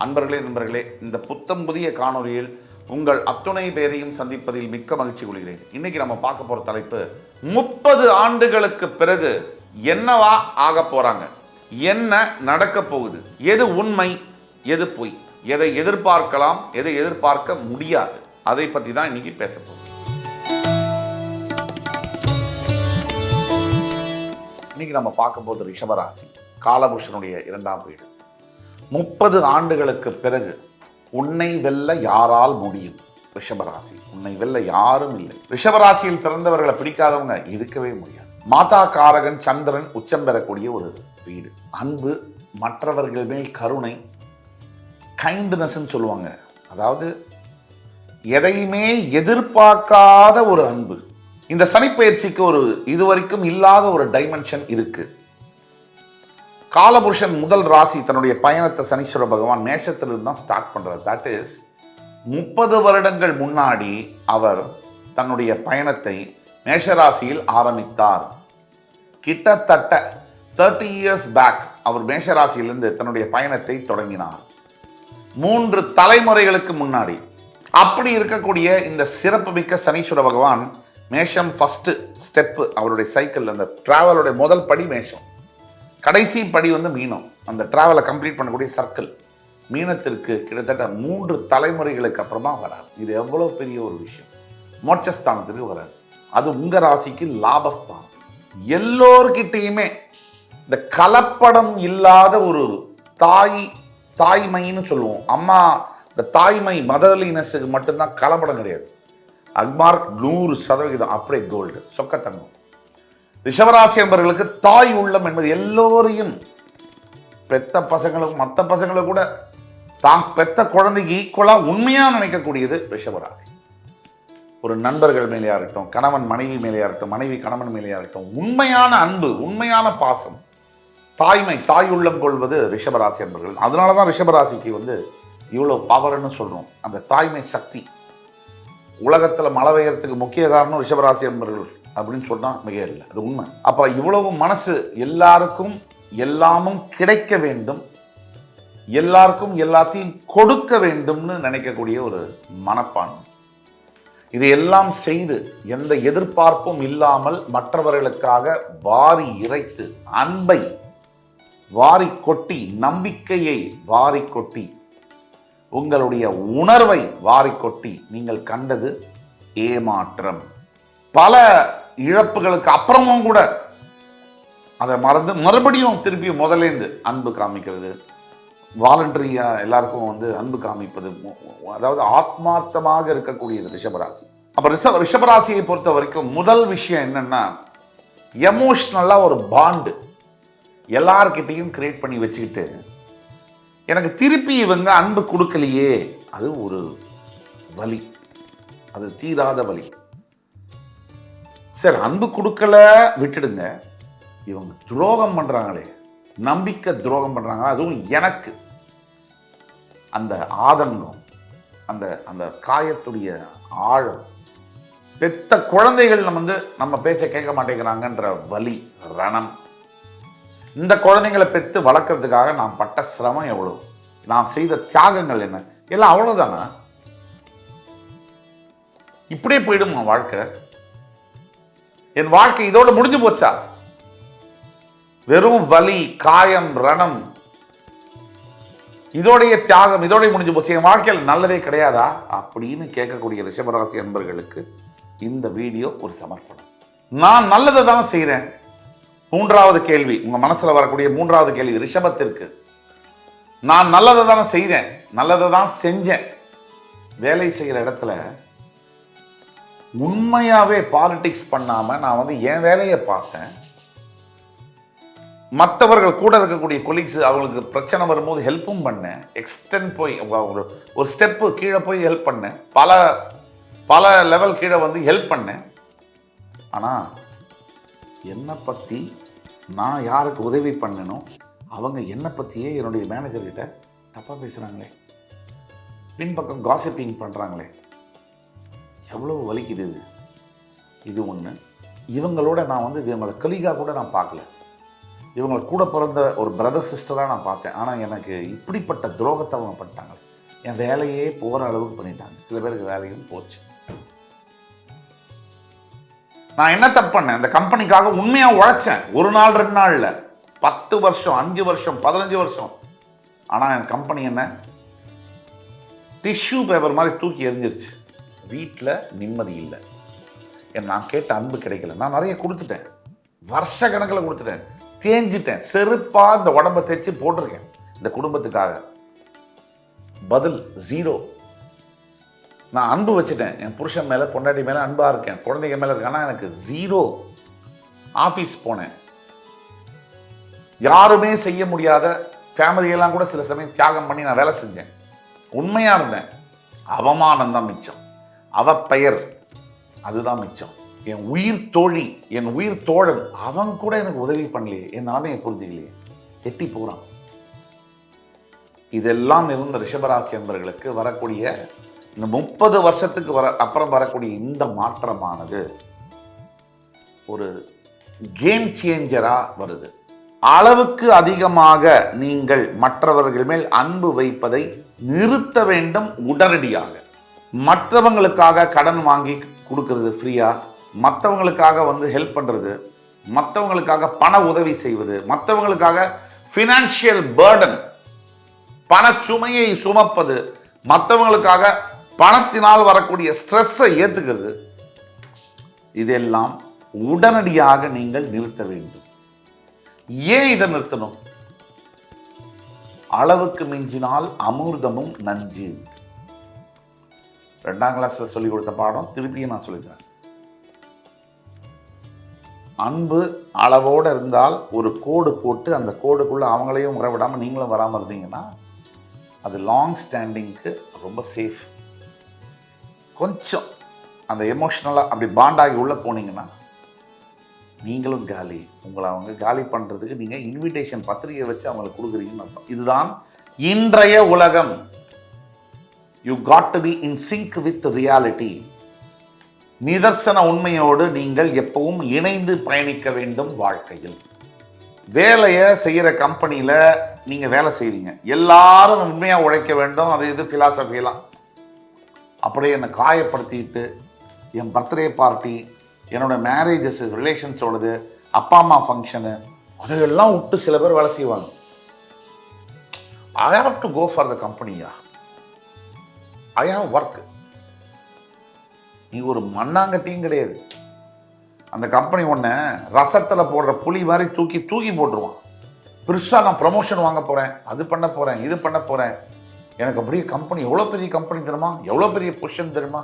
நண்பர்களே, இந்த புத்தம் புதிய காணொலியில் உங்கள் அத்துணை பேரையும் சந்திப்பதில் மிக்க மகிழ்ச்சி கொள்கிறேன். இன்னைக்கு நம்ம பார்க்க போற தலைப்பு 30 ஆண்டுகளுக்கு பிறகு என்னவா ஆக போறாங்க, என்ன நடக்க போகுது, எது உண்மை எது பொய், எதை எதிர்பார்க்கலாம் எதை எதிர்பார்க்க முடியாது, அதை பற்றி தான் இன்னைக்கு பேச போகிறோம். இன்னைக்கு நம்ம பார்க்க போது ரிஷபராசி, காலபுருஷனுடைய 2ஆம் வீடு. 30 ஆண்டுகளுக்கு பிறகு உன்னை வெல்ல யாரால் முடியும்? ரிஷபராசி, உன்னை வெல்ல யாரும் இல்லை. ரிஷபராசியில் பிறந்தவர்களை பிடிக்காதவங்க இருக்கவே முடியாது. மாதா காரகன் சந்திரன் உச்சம் பெறக்கூடிய ஒரு வீடு. அன்பு, மற்றவர்கள் மேல் கருணை, கைண்ட்னஸ் சொல்லுவாங்க. அதாவது எதையுமே எதிர்பார்க்காத ஒரு அன்பு. இந்த சனிப்பெயர்ச்சிக்கு ஒரு இதுவரைக்கும் இல்லாத ஒரு டைமென்ஷன் இருக்கு. காலபுருஷன் முதல் ராசி தன்னுடைய பயணத்தை சனீஸ்வர பகவான் மேஷத்திலிருந்து தான் ஸ்டார்ட் பண்றார். தட் இஸ் 30 வருடங்கள் முன்னாடி அவர் தன்னுடைய பயணத்தை மேஷராசியில் ஆரம்பித்தார். கிட்டத்தட்ட 30 இயர்ஸ் பேக் அவர் மேஷராசியிலிருந்து தன்னுடைய பயணத்தை தொடங்கினார். 3 தலைமுறைகளுக்கு முன்னாடி. அப்படி இருக்கக்கூடிய இந்த சிறப்புமிக்க சனீஸ்வர பகவான் மேஷம் ஃபர்ஸ்ட் ஸ்டெப்பு அவருடைய சைக்கிள், அந்த டிராவலுடைய முதல் படி மேஷம், கடைசி படி மீனம். அந்த டிராவலை கம்ப்ளீட் பண்ணக்கூடிய சர்க்கிள் மீனத்திற்கு கிட்டத்தட்ட 3 தலைமுறைகளுக்கு அப்புறமா வராது. இது எவ்வளோ பெரிய ஒரு விஷயம். மோட்சஸ்தானத்திற்கு வராது. அது உங்க ராசிக்கு லாபஸ்தானம். எல்லோர்கிட்டையுமே இந்த கலப்படம் இல்லாத ஒரு தாய்மைன்னு சொல்லுவோம். அம்மா, இந்த தாய்மை மதர்லினஸுக்கு மட்டும்தான் கலப்படம் கிடையாது. அக்மார்க் 100% அப்படியே கோல்டு, சொக்கத்தங்கம். ரிஷபராசி என்பவர்களுக்கு தாய் உள்ளம் என்பது எல்லோரையும், பெத்த பசங்களும் மற்ற பசங்களும் கூட தான் பெத்த குழந்தைக்கு ஈக்குவலாக உண்மையாக நினைக்கக்கூடியது ரிஷபராசி. ஒரு நண்பர்கள் மேலேயா இருக்கட்டும், கணவன் மனைவி மேலேயா இருக்கட்டும், மனைவி கணவன் மேலேயா இருக்கட்டும், உண்மையான அன்பு, உண்மையான பாசம், தாய்மை, தாய் உள்ளம் கொள்வது ரிஷபராசி என்பவர்கள். அதனால தான் ரிஷபராசிக்கு இவ்வளோ பவர்னு சொல்கிறோம். அந்த தாய்மை சக்தி. உலகத்தில் மழை பெய்யறதுக்கு முக்கிய காரணம் ரிஷபராசி என்பவர்கள் அப்படின்னு சொன்னால் மிக இல்லை, அது உண்மை. அப்போ இவ்வளவு மனசு, எல்லாருக்கும் எல்லாமும் கிடைக்க வேண்டும், எல்லாருக்கும் எல்லாத்தையும் கொடுக்க வேண்டும்னு நினைக்கக்கூடிய ஒரு மனப்பான்மை. இதையெல்லாம் செய்து எந்த எதிர்பார்ப்பும் இல்லாமல் மற்றவர்களுக்காக வாரி இறைத்து, அன்பை வாரி கொட்டி, நம்பிக்கையை வாரி கொட்டி, உங்களுடைய உணர்வை வாரி கொட்டி நீங்கள் கண்டது ஏமாற்றம். பல இழப்புகளுக்கு அப்புறமும் கூட அதை மறந்து மறுபடியும் திருப்பி முதலேந்து அன்பு காமிக்கிறது, வாலண்டரியா எல்லாருக்கும் அன்பு காமிப்பது, அதாவது ஆத்மார்த்தமாக இருக்கக்கூடியது ரிஷபராசி. அப்ப ரிஷபராசியை பொறுத்த வரைக்கும் முதல் விஷயம் என்னன்னா, எமோஷ்னலா ஒரு பாண்டு எல்லார்கிட்டையும் கிரியேட் பண்ணி வச்சுக்கிட்டு, எனக்கு திருப்பி இவங்க அன்பு கொடுக்கலையே, அது ஒரு வலி, அது தீராத வலி. சரி, அன்பு கொடுக்கல விட்டுடுங்க, இவங்க துரோகம் பண்றாங்களே, நம்பிக்கை துரோகம் பண்றாங்க, அதுவும் எனக்கு அந்த ஆதங்கம், அந்த அந்த காயத்துடைய ஆழம், பெத்த குழந்தைகள் நம்ம பேச்சை கேட்க மாட்டேங்கிறாங்கன்ற வலி, ரணம். இந்த குழந்தைங்களை பெற்று வளர்க்கறதுக்காக நான் பட்ட சிரமம் எவ்வளவு, நான் செய்த தியாகங்கள் என்ன, எல்லாம் அவ்வளவுதானா? இப்படியே போயிடுமா வாழ்க்கை? என் வாழ்க்கை இதோட முடிஞ்சு போச்சா? வெறும் வலி, காயம், ரணம், இதோடைய தியாகம் இதோட முடிஞ்சு போச்சு, என் வாழ்க்கையில் நல்லதே கிடையாதா அப்படின்னு கேட்கக்கூடிய ரிஷபராசி அன்பர்களுக்கு இந்த வீடியோ ஒரு சமர்ப்பணம். நான் நல்லதை தான் செய்கிறேன். 3வது கேள்வி, உங்க மனசுல வரக்கூடிய 3வது கேள்வி ரிஷபத்திற்கு, நான் நல்லதை தானே செய்தேன், நல்லதை தான் செஞ்சேன். வேலை செய்கிற இடத்துல உண்மையாவே பாலிடிக்ஸ் பண்ணாம நான் என் வேலையை பார்த்தேன். மற்றவர்கள் கூட இருக்கக்கூடிய கொலீக்ஸ், அவங்களுக்கு பிரச்சனை வரும்போது ஹெல்ப்பும் பண்ணேன். எக்ஸ்டெண்ட் போய் ஒரு ஸ்டெப்பு கீழே போய் ஹெல்ப் பண்ணேன். பல லெவல் கீழே ஹெல்ப் பண்ணேன். ஆனால் என்னை பற்றி நான் யாருக்கு உதவி பண்ணணும், அவங்க என்னை பற்றியே என்னுடைய மேனேஜர்கிட்ட தப்பாக பேசுகிறாங்களே, பின்பக்கம் காசிப்பிங் பண்ணுறாங்களே, எவ்வளோ வலிக்குது இது ஒன்று. இவங்களோட நான் இவங்களை கலீகாக கூட நான் பார்க்கல. இவங்களை கூட பிறந்த ஒரு பிரதர் சிஸ்டராக நான் பார்த்தேன். ஆனால் எனக்கு இப்படிப்பட்ட துரோகத்தை அவங்க பண்ணிட்டாங்க. என் வேலையே போகிற அளவுக்கு பண்ணிட்டாங்க. சில பேருக்கு வேலையும் போச்சு. நான் என்ன தப்பு பண்ணேன்? அந்த கம்பெனிக்காக உண்மையாக உழைச்சேன். ஒரு நாள் 2 நாளில் 10 வருஷம் 5 வருஷம் 15 வருஷம். ஆனால் என் கம்பெனி என்ன டிஷ்யூ பேப்பர் மாதிரி தூக்கி எரிஞ்சிருச்சு. வீட்டில் நிம்மதி இல்லை. நான் கேட்ட அன்பு கிடைக்கல. நான் நிறைய கொடுத்துட்டேன், வருஷ கணக்கில் கொடுத்துட்டேன், தேஞ்சிட்டேன், செருப்பா இந்த உடம்பை தைச்சு போட்டிருக்கேன் இந்த குடும்பத்துக்காக. பதில் 0. நான் அன்பு வச்சுட்டேன். என் புருஷன் மேலே பொண்டாட்டி மேலே அன்பாக இருக்கேன், குழந்தைங்க மேலே இருக்கேன். ஆனால் எனக்கு 0. ஆஃபீஸ் போனேன், யாருமே செய்ய முடியாத ஃபேமிலியெல்லாம் கூட சில சமயம் தியாகம் பண்ணி நான் வேலை செஞ்சேன். உண்மையாக இருந்தேன். அவமானம் தான் மிச்சம், அவப்பெயர் அதுதான் மிச்சம். என் உயிர் தோழி, என் உயிர் தோழன், அவன் கூட எனக்கு உதவி பண்ணலையே, என் நிலைமையை புரிஞ்சுக்கலையே, எட்டி போகிறான். இதெல்லாம் இருந்த ரிஷபராசி என்பவர்களுக்கு வரக்கூடிய இந்த 30 வருஷத்துக்கு அப்புறம் வரக்கூடிய இந்த மாற்றமானது ஒரு கேம் சேஞ்சரா வருது. அளவுக்கு அதிகமாக நீங்கள் மற்றவர்கள் மேல் அன்பு வைப்பதை நிறுத்த வேண்டும் உடனடியாக. மற்றவங்களுக்காக கடன் வாங்கி கொடுக்கறது ஃப்ரீயா, மற்றவங்களுக்காக ஹெல்ப் பண்றது, மற்றவங்களுக்காக பண உதவி செய்வது, மற்றவங்களுக்காக ஃபினான்ஷியல் பர்டன் பண சுமையை சுமப்பது, மற்றவங்களுக்காக பணத்தினால் வரக்கூடிய ஸ்ட்ரெஸ்ஸை ஏத்துக்கிறது, இதெல்லாம் உடனடியாக நீங்கள் நிறுத்த வேண்டும். ஏன் இதை நிறுத்தணும்? அளவுக்கு மிஞ்சினால் அமிர்தமும் நஞ்சு. 2ஆம் கிளாஸ்ல சொல்லி கொடுத்த பாடம் திருப்பியும் நான் சொல்லிக்கிறேன். அன்பு அளவோடு இருந்தால் ஒரு கோடு போட்டு அந்த கோடுக்குள்ள அவங்களையும் வரவிடாமல் நீங்களும் வராமல் இருந்தீங்கன்னா அது லாங் ஸ்டாண்டிங்க்கு ரொம்ப சேஃப். கொஞ்சம் அந்த எமோஷ்னலாக அப்படி பாண்டாகி உள்ளே போனீங்கன்னா நீங்களும் காலி. உங்களை அவங்க காலி பண்ணுறதுக்கு நீங்கள் இன்விடேஷன் பத்திரிகை வச்சு அவங்களுக்கு கொடுக்குறீங்கன்னு அர்த்தம். இதுதான் இன்றைய உலகம். You got to be in sync with reality. நிதர்சன உண்மையோடு நீங்கள் எப்பவும் இணைந்து பயணிக்க வேண்டும் வாழ்க்கையில். வேலையை செய்கிற கம்பெனியில் நீங்கள் வேலை செய்கிறீங்க, எல்லாரும் உண்மையாக உழைக்க வேண்டும், அது இது ஃபிலாசபிலாம். அப்படியே என்னை காயப்படுத்திட்டு என் பர்த்டே பார்ட்டி, என்னோட மேரேஜஸ், ரிலேஷன்ஸோடது, அப்பா அம்மா ஃபங்க்ஷனு, அதையெல்லாம் விட்டு சில பேர் வேலை செய்வாங்க. I have to go for the கம்பெனியா, ஐ ஹாவ் ஒர்க். நீ ஒரு மண்ணாங்கட்டியும் கிடையாது. அந்த கம்பெனி ஒன்று ரசத்தில் போடுற புளி மாதிரி தூக்கி போட்டுருவான். பெருசாக நான் ப்ரமோஷன் வாங்க போகிறேன், அது பண்ண போகிறேன், இது பண்ண போகிறேன், எனக்கு அப்படியே கம்பெனி எவ்வளோ பெரிய கம்பெனி தெரியுமா, எவ்வளோ பெரிய பொசிஷன் தெரியுமா,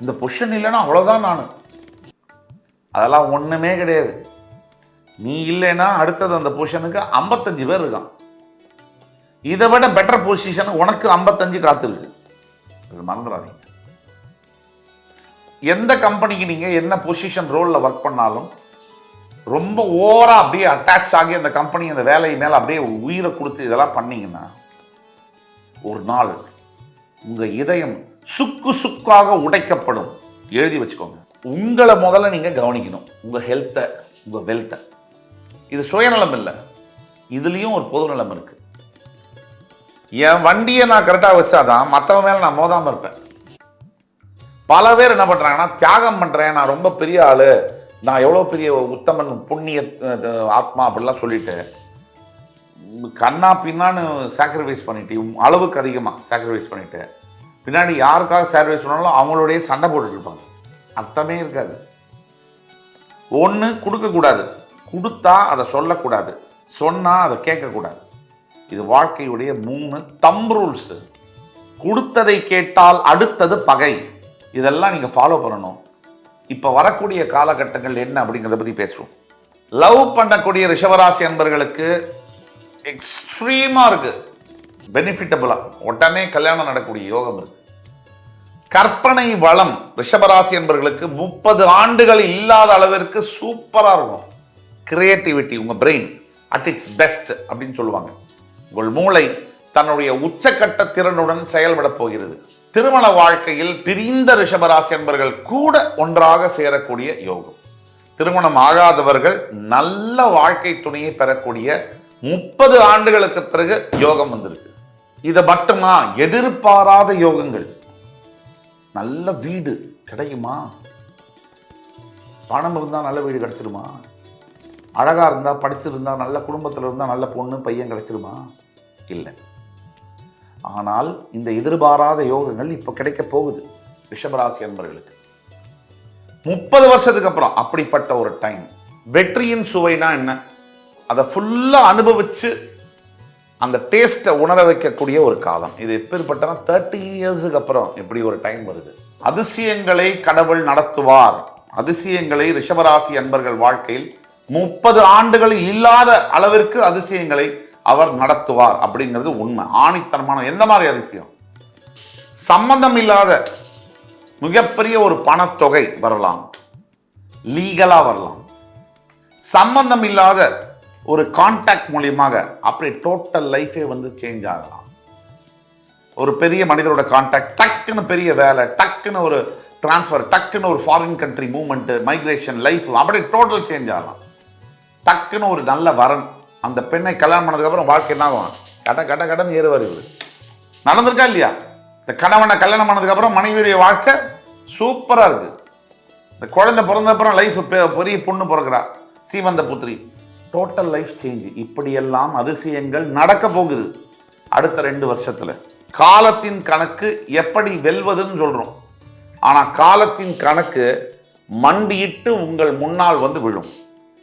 இந்த பொசிஷன் இல்லைன்னா அவ்வளோதான் நான். அதெல்லாம் ஒன்றுமே கிடையாது. நீ இல்லைன்னா அடுத்தது அந்த பொசிஷனுக்கு 55 பேர் இருக்கான். இதை விட பெட்டர் பொசிஷன் உனக்கு 55 காத்திருக்கு. அது மறந்துடாதீங்க. எந்த கம்பெனிக்கு நீங்கள் என்ன பொசிஷன் ரோலில் ஒர்க் பண்ணாலும் ரொம்ப ஓவராக அப்படியே அட்டாச் ஆகி அந்த கம்பெனி அந்த வேலை மேலே அப்படியே உயிரை கொடுத்து இதெல்லாம் பண்ணீங்கன்னா ஒரு நாள் உங்கள் இதயம் சுக்கு சுக்காக உடைக்கப்படும். எழுதி வச்சுக்கோங்க. உங்களை முதல்ல நீங்கள் கவனிக்கணும், உங்கள் ஹெல்த்தை, உங்கள் வெல்த்தை. இது சுயநலம் இல்லை, இதுலேயும் ஒரு பொது நலம் இருக்கு. என் வண்டியை நான் கரெக்டாக வச்சாதான் மற்றவங்க மேலே நான் மோதாமல் இருப்பேன். பல பேர் என்ன பண்ணுறாங்கன்னா, தியாகம் பண்ணுறேன், நான் ரொம்ப பெரிய ஆள், நான் எவ்வளோ பெரிய உத்தமன், புண்ணிய ஆத்மா அப்படிலாம் சொல்லிட்டு கண்ணா பின்னான்னு சாக்ரிஃபைஸ் பண்ணிட்டு, அளவுக்கு அதிகமாக சாக்ரிஃபைஸ் பண்ணிட்டு பின்னாடி யாருக்காக சாக்ரிஃபைஸ் பண்ணாலும் அவங்களுடைய சண்டை போட்டுட்டு இருப்பாங்க. அர்த்தமே இருக்காது. ஒன்று கொடுக்கக்கூடாது, கொடுத்தா அதை சொல்லக்கூடாது, சொன்னால் அதை கேட்கக்கூடாது. இது வாழ்க்கையுடைய 3 தம் ரூல்ஸ். கொடுத்ததை கேட்டால் அடுத்தது பகை. இதெல்லாம் நீங்கள் ஃபாலோ பண்ணணும். இப்போ வரக்கூடிய காலகட்டங்கள் என்ன அப்படிங்கிறத பற்றி பேசுவோம். லவ் பண்ணக்கூடிய ரிஷபராசி அன்பர்களுக்கு எக்ஸ்ட்ரீமாக இருக்கு, பெனிஃபிட்டபுளாக உடனே கல்யாணம் நடக்கக்கூடிய யோகம் இருக்கு. கற்பனை வளம் ரிஷபராசி அன்பர்களுக்கு 30 ஆண்டுகள் இல்லாத அளவிற்கு சூப்பராக இருக்கும். கிரியேட்டிவிட்டி, உங்கள் பிரெயின் அட் இட்ஸ் பெஸ்ட் அப்படின்னு சொல்லுவாங்க. உங்கள் மூளை தன்னுடைய உச்சக்கட்ட திறனுடன் செயல்பட போகிறது. திருமண வாழ்க்கையில் பிரிந்த ரிஷபராசி அன்பர்கள் கூட ஒன்றாக சேரக்கூடிய யோகம். திருமணம் ஆகாதவர்கள் நல்ல வாழ்க்கை துணையை பெறக்கூடிய 30 ஆண்டுகளுக்கு பிறகு யோகம் வந்திருக்கு. இதை மட்டுமா, எதிர்பாராத யோகங்கள். நல்ல வீடு கிடைக்குமா? பணம் இருந்தா நல்ல வீடு கிடைச்சிருமா? அழகா இருந்தா, படிச்சிருந்தா, நல்ல குடும்பத்தில் இருந்தா நல்ல பொண்ணு பையன் கிடைச்சிருமா? இல்லை. ஆனால் இந்த எதிர்பாராத யோகங்கள் இப்ப கிடைக்க போகுது ரிஷபராசி அன்பர்களுக்கு. 30 வருஷத்துக்கு அப்புறம் அப்படிப்பட்ட ஒரு டைம். வெற்றியின் சுவைனா என்ன? அதை ஃபுல்லா அனுபவிச்சு அந்த டேஸ்ட்டை உணர வைக்கக்கூடிய ஒரு காலம் இது. எப்பேற்பட்ட 30 இயர்ஸுக்கு அப்புறம் எப்படி ஒரு டைம் வருது. அதிசயங்களை கடவுள் நடத்துவார். அதிசயங்களை ரிஷபராசி அன்பர்கள் வாழ்க்கையில் 30 ஆண்டுகள் இல்லாத அளவிற்கு அதிசயங்களை அவர் நடத்துவார் அப்படிங்கிறது உண்மை, ஆணித்தனமான. எந்த மாதிரி அதிசயம்? சம்பந்தம் இல்லாத மிகப்பெரிய ஒரு பணத்தொகை வரலாம், லீகலா வரலாம். சம்பந்தம் இல்லாத ஒரு கான்டாக்ட் மூலியமாக அப்படி டோட்டல் லைஃபே வந்து சேஞ்ச் ஆகலாம். ஒரு பெரிய மனிதரோட கான்டாக்ட், டக்குன்னு பெரிய வேலை, டக்குன்னு ஒரு டிரான்ஸ்ஃபர், டக்குன்னு ஒரு foreign country movement, migration, life அப்படி டோட்டல் சேஞ்ச் ஆகலாம். டக்குன்னு ஒரு நல்ல வரன், அந்த பெண்ணை கல்யாணம் பண்ணதுக்கு அப்புறம் வாழ்க்கை என்ன ஆகும்? கடன் ஏறு வருது. நடந்திருக்கா இல்லையா? இந்த கணவனை கல்யாணம் பண்ணதுக்கு அப்புறம் மனைவியுடைய வாழ்க்கை சூப்பரா இருக்கு. இந்த குழந்தை பிறந்த அப்புறம் லைஃப் பெரிய பொண்ணு பிறக்கிறா, சீமந்த புத்திரி, டோட்டல் லைஃப் சேஞ்ச். இப்படியெல்லாம் அதிசயங்கள் நடக்க போகுது அடுத்த 2 வருஷத்துல. காலத்தின் கணக்கு எப்படி வெல்வதுன்னு சொல்றோம். ஆனா காலத்தின் கணக்கு மண்டியிட்டு உங்கள் முன்னால் வந்து விழும்.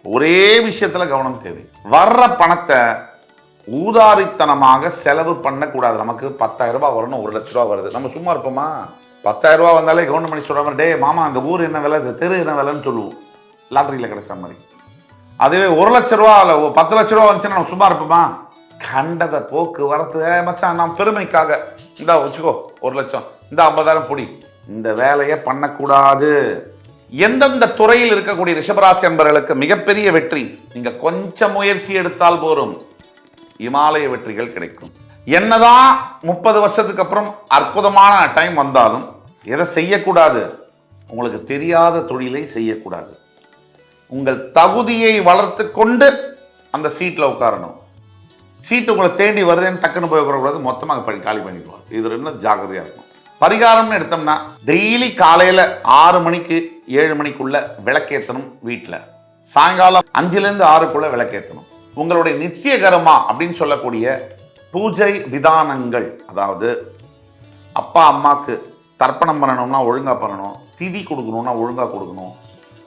ஒரே விஷயத்துல கவனம் தேவை. வர்ற பணத்தை ஊதாரித்தனமாக செலவு பண்ணக்கூடாது. நமக்கு 10,000 ரூபாய் வரணும், 1 லட்ச ரூபா வருது, நம்ம சும்மா இருப்போமா? 10,000 ரூபாய் வந்தாலே கவர்மெண்ட் சொல்ற மாதிரி, டே மாமா அந்த ஊர் என்ன விலை, இந்த தெரு என்ன விலைன்னு சொல்லுவோம், லாட்டரியில கிடைச்ச மாதிரி. அதுவே 1 லட்ச ரூபா இல்லை 10 லட்ச ரூபா வந்துச்சுன்னா நம்ம சும்மா இருப்போமா? கண்டதை போக்குவரத்து மச்சான், நான் பெருமைக்காக இந்தா வச்சுக்கோ 1 லட்சம், இந்த 50,000 பொடி, இந்த வேலையை பண்ணக்கூடாது. எந்தெந்த துறையில் இருக்கக்கூடிய ரிஷபராசி அன்பர்களுக்கு மிகப்பெரிய வெற்றி, நீங்க கொஞ்சம் முயற்சி எடுத்தால் போரும், இமாலய வெற்றிகள் கிடைக்கும். என்னதான் 30 வருஷத்துக்கு அப்புறம் அற்புதமான டைம் வந்தாலும் எதை செய்யக்கூடாது? உங்களுக்கு தெரியாத தொழிலை செய்யக்கூடாது. உங்கள் தகுதியை வளர்த்து கொண்டு அந்த சீட்டில் உட்காரணும். சீட்டு உங்களை தேடி வருதுன்னு டக்குன்னு போய் உட்காரக்கூடாது, மொத்தமாக காலி பண்ணிக்குவாங்க. இது என்ன ஜாக்கிரதையா இருக்கும். பரிகாரம்னு எடுத்தோம்னா டெய்லி காலையில 6 மணிக்கு 7 மணிக்குள்ள விளக்கேற்றணும் வீட்டில். சாயங்காலம் 5லேருந்து 6க்குள்ள விளக்கேற்றணும். உங்களுடைய நித்திய கர்மா அப்படின்னு சொல்லக்கூடிய பூஜை விதானங்கள், அதாவது அப்பா அம்மாக்கு தர்ப்பணம் பண்ணணும்னா ஒழுங்கா பண்ணணும், திதி கொடுக்கணும்னா ஒழுங்கா கொடுக்கணும்,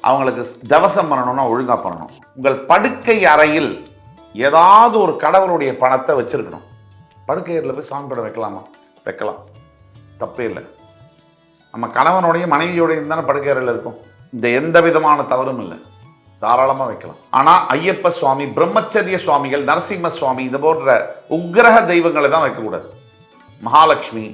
அவங்களுக்கு தவசம் பண்ணணும்னா ஒழுங்கா பண்ணணும். உங்கள் படுக்கை அறையில் ஏதாவது ஒரு கடவுளுடைய பணத்தை வச்சிருக்கணும். படுக்கை அறையில் போய் சாமி படம் வைக்கலாமா? வைக்கலாம், தப்பே இல்லை. நம்ம கணவனுடைய மனைவியோடையும் தானே படுக்கை அறையில் இருக்கும். இந்த எந்த விதமான தவறும் இல்லை, தாராளமாக வைக்கலாம். ஆனால் ஐயப்ப சுவாமி, பிரம்மச்சரிய சுவாமிகள், நரசிம்ம சுவாமி இது போன்ற உக்கிரக தெய்வங்களை தான் வைக்கக்கூடாது. மகாலட்சுமி,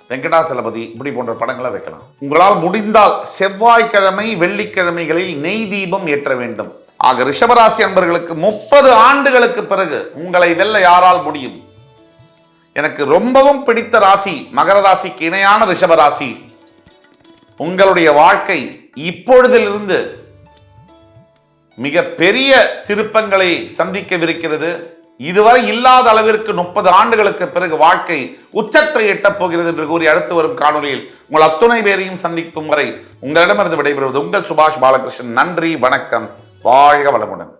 வெங்கடாச்சலபதி இப்படி போன்ற படங்களை வைக்கலாம். உங்களால் முடிந்தால் செவ்வாய்க்கிழமை வெள்ளிக்கிழமைகளில் நெய் தீபம் ஏற்ற வேண்டும். ஆக ரிஷபராசி அன்பர்களுக்கு 30 ஆண்டுகளுக்கு பிறகு உங்களை வெல்ல யாரால் முடியும்? எனக்கு ரொம்பவும் பிடித்த ராசி மகர ராசிக்கு இணையான ரிஷபராசி. உங்களுடைய வாழ்க்கை இப்பொழுதிலிருந்து மிக பெரிய திருப்பங்களை சந்திக்கவிருக்கிறது. இதுவரை இல்லாத அளவிற்கு 30 ஆண்டுகளுக்கு பிறகு வாழ்க்கை உச்சத்தை எட்டப் போகிறது என்று கூறி அடுத்து வரும் காணொலியில் உங்கள் அத்துணை பேரையும் சந்திக்கும் வரை உங்களிடமிருந்து விடைபெறுவது உங்கள் சுபாஷ் பாலகிருஷ்ணன். நன்றி, வணக்கம், வாழ்க வளமுடன்.